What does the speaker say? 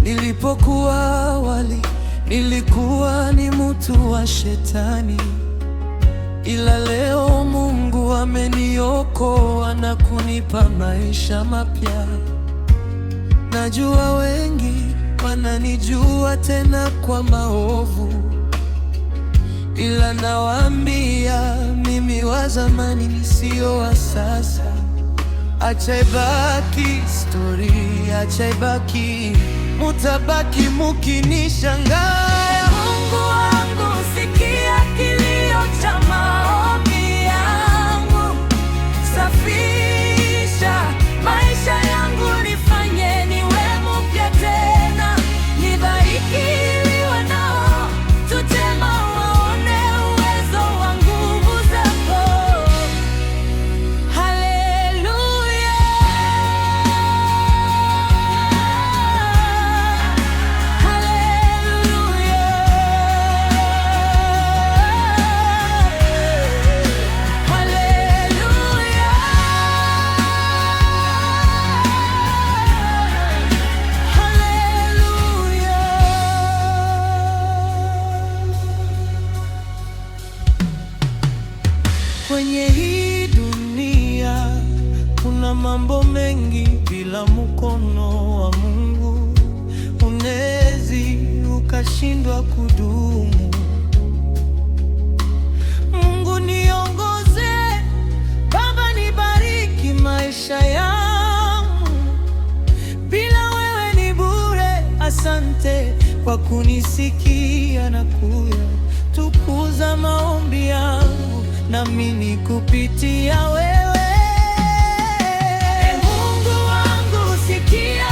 Nilipokuwa awali, nilikuwa ni mtu wa shetani, ila leo Mungu ameniokoa na kunipa maisha mapya. Najua wengi wananijua tena kwa maovu, ila nawaambia mimi wa zamani nisio wa sasa. Acha ibaki story, acha ibaki, mutabaki mukinishangaa. Mungu wangu, sikia kilio cha maombi yangu, safisha maisha yangu, nifanye niwe mpya tena, nibariki ili wanao tutema waone uwezo wa nguvu zako. Haleluya, haleluya, haleluya, haleluya. Kwenye hii dunia kuna mambo mengi, bila mkono wa Mungu unezi ukashindwa kudumu. Mungu niongoze, Baba nibariki maisha yangu, bila wewe ni bure. Asante kwa kunisikia na tukuza maombi yangu, nami nikupitia wewe. Mungu wangu, sikia